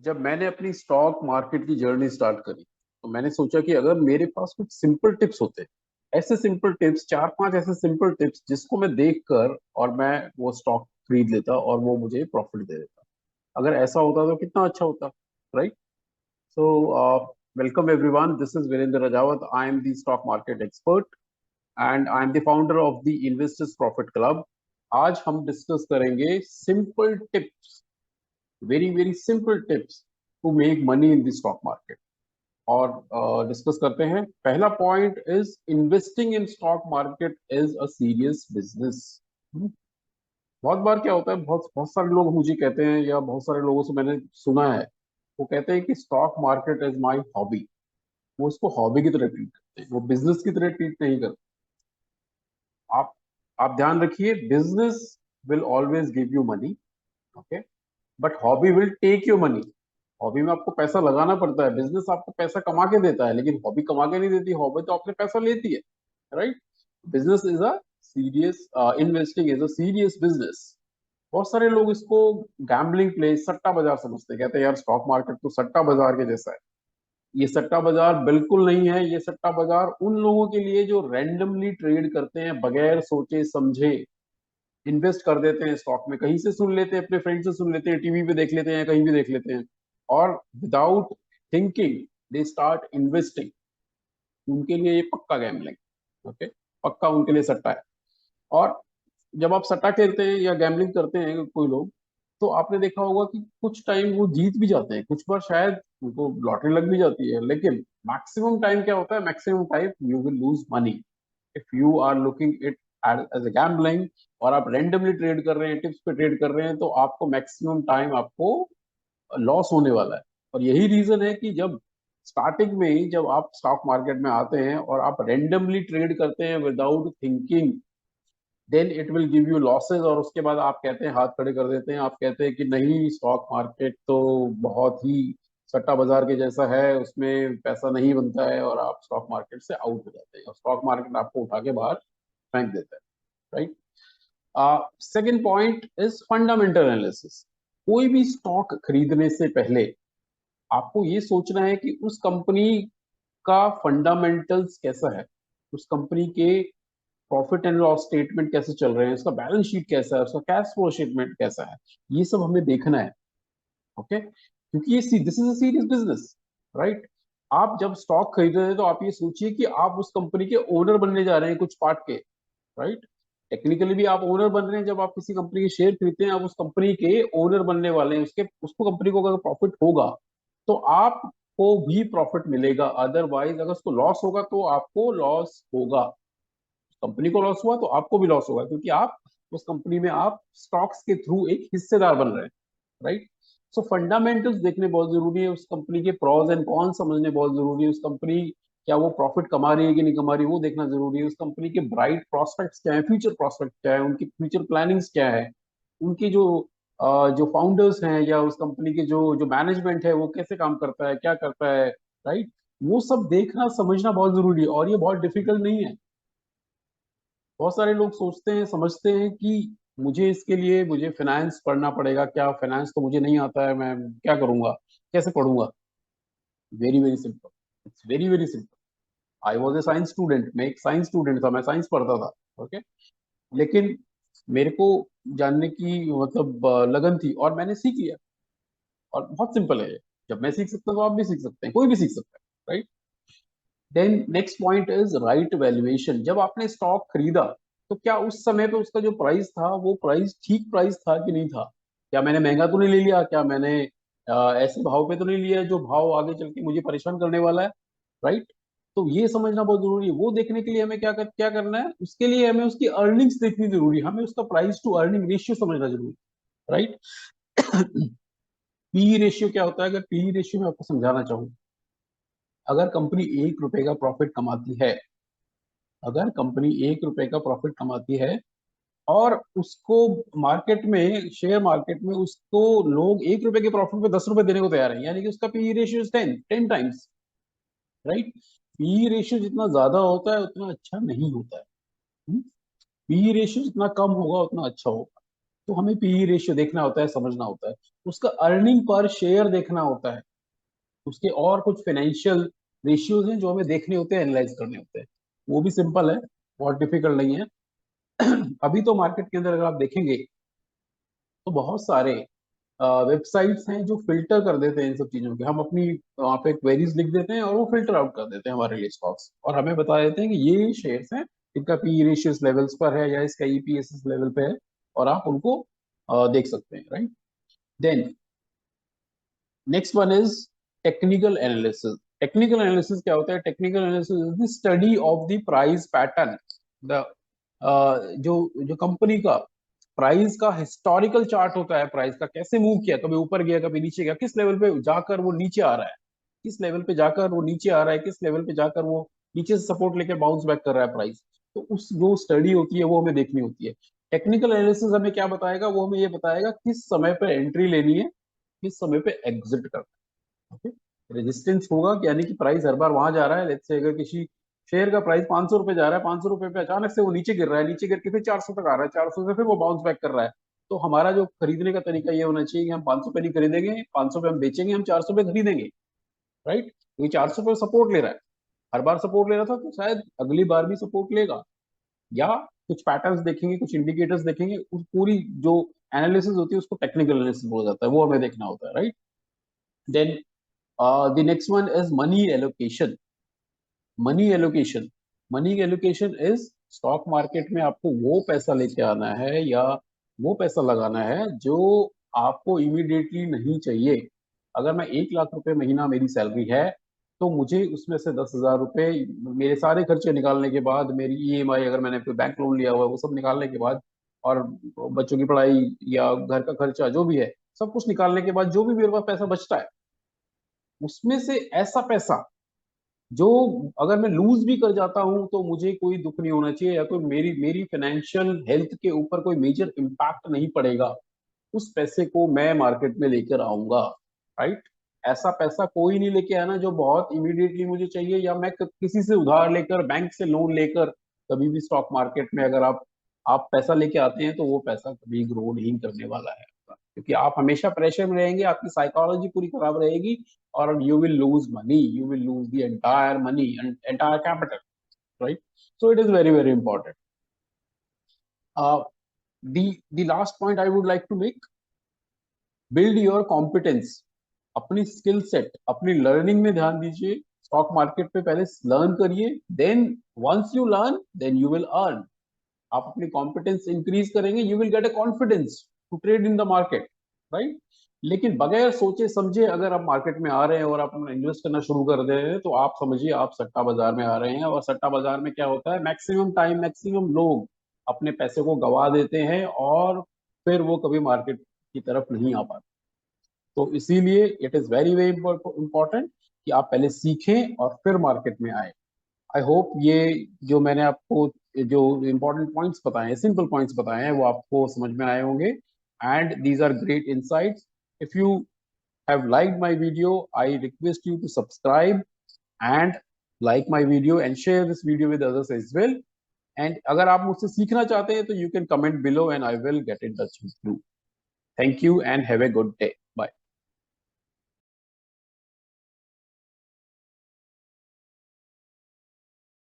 जब मैंने अपनी स्टॉक मार्केट की जर्नी स्टार्ट करी तो मैंने सोचा कि अगर मेरे पास कुछ सिंपल टिप्स होते, ऐसे सिंपल टिप्स, चार पांच ऐसे सिंपल टिप्स जिसको मैं देख कर और मैं वो स्टॉक खरीद लेता और वो मुझे प्रॉफिट दे देता। अगर ऐसा होता तो कितना अच्छा होता, right? So welcome everyone, this is Virendra Rajawat. I am the stock market expert and I am the founder of the investors profit club. आज हम डिस्कस करेंगे simple tips, very very simple tips to make money in the stock market. और discuss करते हैं। पहला point is investing in stock market is a serious business. बहुत बार क्या होता है, बहुत बहुत सारे लोग मुझे कहते हैं या बहुत सारे लोगों से मैंने सुना है, वो कहते हैं कि stock market is my hobby. वो इसको हॉबी की तरह ट्रीट करते हैं, वो बिजनेस की तरह ट्रीट नहीं करते। आप आप ध्यान रखिए, business will always give you money, okay, but hobby will take your money. Hobby में आपको पैसा लगाना पड़ता है, बिजनेस आपको पैसा कमा के देता है, लेकिन हॉबी कमा के नहीं देती। हॉबी तो आपसे पैसा लेती है, right? Business is a serious, investing is a serious business. बहुत सारे लोग इसको गैम्बलिंग प्लेस, सट्टा बाजार समझते हैं, कहते हैं यार स्टॉक मार्केट तो सट्टा बाजार के जैसा है। ये सट्टा बाजार बिल्कुल नहीं है। ये सट्टा बाजार उन लोगों के लिए जो रैंडमली ट्रेड करते हैं, बगैर सोचे समझे इन्वेस्ट कर देते हैं स्टॉक में। कहीं से सुन लेते हैं, अपने फ्रेंड से सुन लेते हैं, टीवी पे देख लेते हैं, कहीं भी देख लेते हैं, और without thinking they start investing. उनके लिए ये पक्का गैम्बलिंग, ओके, पक्का उनके लिए सट्टा है। और जब आप सट्टा खेलते हैं या गैम्बलिंग करते हैं कोई लोग, तो आपने देखा होगा कि कुछ टाइम वो जीत भी जाते हैं, कुछ बार शायद उनको लॉटरी लग भी जाती है, लेकिन मैक्सिमम टाइम क्या होता है, maximum time you will lose money if you are looking it as a gambling. और आप रैंडमली ट्रेड कर रहे हैं, टिप्स पे ट्रेड कर रहे हैं, तो आपको मैक्सिमम टाइम आपको लॉस होने वाला है। और यही रीजन है कि जब स्टार्टिंग में ही जब आप स्टॉक मार्केट में आते हैं और आप रैंडमली ट्रेड करते हैं without thinking, then it will give you losses. और उसके बाद आप कहते हैं, हाथ खड़े कर देते हैं, आप कहते हैं कि नहीं, स्टॉक मार्केट तो बहुत ही सट्टा बाजार के जैसा है, उसमें पैसा नहीं बनता है, और आप स्टॉक मार्केट से आउट हो जाते हैं और स्टॉक मार्केट आपको उठा के बाहर फेंक देता है, right? Second point is fundamental analysis. कोई भी स्टॉक खरीदने से पहले आपको ये सोचना है कि उस कंपनी का फंडामेंटल्स कैसा है, उस कंपनी के प्रॉफिट एंड लॉस स्टेटमेंट कैसे चल रहे हैं, उसका बैलेंस शीट कैसा है, उसका कैश फ्लो स्टेटमेंट कैसा है। ये सब हमें देखना है, ओके, क्योंकि ये this is a serious business, right? आप जब स्टॉक खरीद रहे हैं तो आप ये सोचिए कि आप उस कंपनी के ओनर बनने जा रहे हैं कुछ पार्ट के, राइट? टेक्निकली भी आप ओनर बन रहे हैं। जब आप किसी कंपनी के शेयर खरीदते हैं, आप उस कंपनी के ओनर बनने वाले हैं। उसके उसको कंपनी को अगर प्रॉफिट होगा तो आपको भी प्रॉफिट मिलेगा, अदरवाइज अगर उसको लॉस होगा तो आपको लॉस होगा। कंपनी को लॉस हुआ तो आपको भी लॉस होगा, क्योंकि आप उस कंपनी में आप स्टॉक्स के थ्रू एक हिस्सेदार बन रहे हैं, राइट? सो फंडामेंटल्स देखने बहुत जरूरी है, उस कंपनी के प्रॉज एंड कॉन्स समझने बहुत जरूरी है। उस कंपनी क्या वो प्रॉफिट कमा रही है कि नहीं कमा रही है, वो देखना जरूरी है। उस कंपनी के ब्राइट प्रोस्पेक्ट्स क्या है, फ्यूचर प्रोस्पेक्ट क्या है, उनकी फ्यूचर प्लानिंग्स क्या है, उनकी जो फाउंडर्स हैं या उस कंपनी के जो जो मैनेजमेंट है वो कैसे काम करता है, क्या करता है, राइट? वो सब देखना समझना बहुत जरूरी है, और ये बहुत डिफिकल्ट नहीं है। बहुत सारे लोग सोचते हैं, समझते हैं कि मुझे इसके लिए मुझे फाइनेंस पढ़ना पड़ेगा। क्या, फाइनेंस तो मुझे नहीं आता है, मैं क्या करूंगा, कैसे पढ़ूंगा? Very very simple, it's very very simple. I was a science student, मैं एक साइंस स्टूडेंट था, मैं साइंस पढ़ता था, ओके, लेकिन मेरे को जानने की मतलब लगन थी और मैंने सीख लिया। और बहुत सिंपल है ये। जब मैं सीख सकता हूँ तो आप भी सीख सकते हैं, कोई भी सीख सकता है, right? Then next point is right valuation. जब आपने स्टॉक खरीदा तो क्या उस समय पे उसका जो प्राइस था वो प्राइस ठीक प्राइस था कि नहीं था? क्या मैंने महंगा तो नहीं ले लिया? क्या मैंने ऐसे भाव पे तो नहीं लिया जो भाव आगे चल के मुझे परेशान करने वाला है, राइट? तो ये समझना बहुत जरूरी है। वो देखने के लिए हमें क्या करना है, उसके लिए हमें उसकी अर्निंग्स देखनी जरूरी है, हमें उसका प्राइस टू अर्निंग रेशियो समझना जरूरी है, राइट? पी रेशियो क्या होता है? अगर पी रेशियो में आपको समझाना चाहूँ, अगर कंपनी 1 रुपए का प्रॉफिट कमाती है, अगर कंपनी 1 रुपए का प्रॉफिट कमाती है और उसको मार्केट में, शेयर मार्केट में उसको लोग 1 रुपए के प्रॉफिट पे 10 रुपए देने को तैयार है, यानी कि उसका P ratio 10 times, right? P ratio जितना ज्यादा होता है उतना अच्छा नहीं होता है। पी रेशियो जितना कम होगा उतना अच्छा होगा। तो हमें पीई रेशियो देखना होता है, समझना होता है, उसका अर्निंग पर शेयर देखना होता है, उसके और कुछ फाइनेंशियल रेशियोज हैं जो हमें देखने होते हैं, एनालाइज करने होते हैं। वो भी सिंपल है, बहुत डिफिकल्ट नहीं है। अभी तो मार्केट के अंदर अगर आप देखेंगे तो बहुत सारे वेबसाइट्स हैं जो फिल्टर कर देते हैं इन सब चीजों के। हम अपनी वहाँ पे क्वेरीज लिख देते हैं और वो फिल्टर आउट कर देते हैं हमारे लिए स्टॉक्स, और हमें बता देते हैं कि ये शेयर्स हैं, इनका पी रेशियोस लेवल्स पर है या इसका ईपीएस लेवल पे है, और आप उनको देख सकते हैं, right. Then next one is technical analysis. Technical analysis क्या होता है? Technical analysis is the study of the price pattern, the जो जो कंपनी का प्राइस का हिस्टोरिकल चार्ट होता है, प्राइस का कैसे मूव किया, कभी ऊपर गया कभी नीचे गया, किस लेवल पे जाकर वो नीचे आ रहा है, किस लेवल पे जाकर वो नीचे आ रहा है, किस लेवल पे जाकर वो नीचे से सपोर्ट लेके बाउंस बैक कर रहा है प्राइस। तो उस जो स्टडी होती है वो हमें देखनी होती है। टेक्निकल एनालिसिस हमें क्या बताएगा? वो हमें ये बताएगा किस समय पे एंट्री लेनी है, किस समय पे एग्जिट करना है। ओके, रेजिस्टेंस होगा कि यानी कि प्राइस हर बार वहां जा रहा है, लेट्स से अगर किसी शेयर का प्राइस 500 रुपए जा रहा है, 500 रुपए पे अचानक से वो नीचे गिर रहा है, नीचे गिर के फिर 400 तक आ रहा है, 400 से फिर वो बाउंस बैक कर रहा है, तो हमारा जो खरीदने का तरीका ये होना चाहिए कि हम 500 पे नहीं खरीदेंगे, 500 पे हम बेचेंगे, हम 400 पे खरीदेंगे, राइट। ये 400 पे सपोर्ट ले रहा है, हर बार सपोर्ट ले रहा था तो शायद अगली बार भी सपोर्ट लेगा, या कुछ पैटर्न्स देखेंगे, कुछ इंडिकेटर्स देखेंगे, उस पूरी जो एनालिसिस होती है उसको टेक्निकल एनालिसिस बोला जाता है, वो हमें देखना होता है, right. Then the next one is money allocation. Money allocation, money allocation is stock market में आपको वो पैसा लेके आना है या वो पैसा लगाना है जो आपको इमीडिएटली नहीं चाहिए। अगर मैं 1 लाख रुपए महीना मेरी सैलरी है, तो मुझे उसमें से 10,000 रुपए मेरे सारे खर्चे निकालने के बाद, मेरी ईएमआई अगर मैंने कोई बैंक लोन लिया हुआ है वो सब निकालने के बाद, और बच्चों की पढ़ाई या घर का खर्चा जो भी है सब कुछ निकालने के बाद जो भी मेरे पास पैसा बचता है, उसमें से ऐसा पैसा जो अगर मैं लूज भी कर जाता हूं तो मुझे कोई दुख नहीं होना चाहिए, या कोई मेरी मेरी फाइनेंशियल हेल्थ के ऊपर कोई मेजर इम्पैक्ट नहीं पड़ेगा, उस पैसे को मैं मार्केट में लेकर आऊंगा, राइट। ऐसा पैसा कोई नहीं लेके आना जो बहुत इमीडिएटली मुझे चाहिए, या मैं किसी से उधार लेकर, बैंक से लोन लेकर। कभी भी स्टॉक मार्केट में अगर आप पैसा लेके आते हैं तो वो पैसा कभी ग्रो नहीं करने वाला है आपका, क्योंकि आप हमेशा प्रेशर में रहेंगे, आपकी साइकोलॉजी पूरी खराब रहेगी, और you will lose money, you will lose the entire money and entire capital, right. So it is very very important. the last point I would like to make, build your competence, अपनी skill set, अपनी learning में ध्यान दीजिए। Stock market पे पहले learn करिए, then once you learn then you will earn. आप अपनी कॉम्पिटेंस इंक्रीज करेंगे, you will get a confidence to trade in the market, right. लेकिन बगैर सोचे समझे अगर आप मार्केट में आ रहे हैं और आप इन्वेस्ट करना शुरू कर दे रहे हैं, तो आप समझिए आप सट्टा बाजार में आ रहे हैं, और सट्टा बाजार में क्या होता है, मैक्सिमम टाइम मैक्सिमम लोग अपने पैसे को गवा देते हैं, और फिर वो कभी मार्केट की तरफ नहीं आ पाते। तो इसीलिए it is very very important कि आप पहले सीखें और फिर मार्केट में आए। आई होप ये जो मैंने आपको जो इम्पोर्टेंट पॉइंट्स बताए हैं, सिंपल पॉइंट्स बताए हैं, वो आपको समझ में आए होंगे, and these are great insights. If you have liked my video, I request you to subscribe and like my video and share this video with others as well. And अगर आप मुझसे सीखना चाहते हैं तो you can comment below and I will get in touch with you. Thank you and have a good day.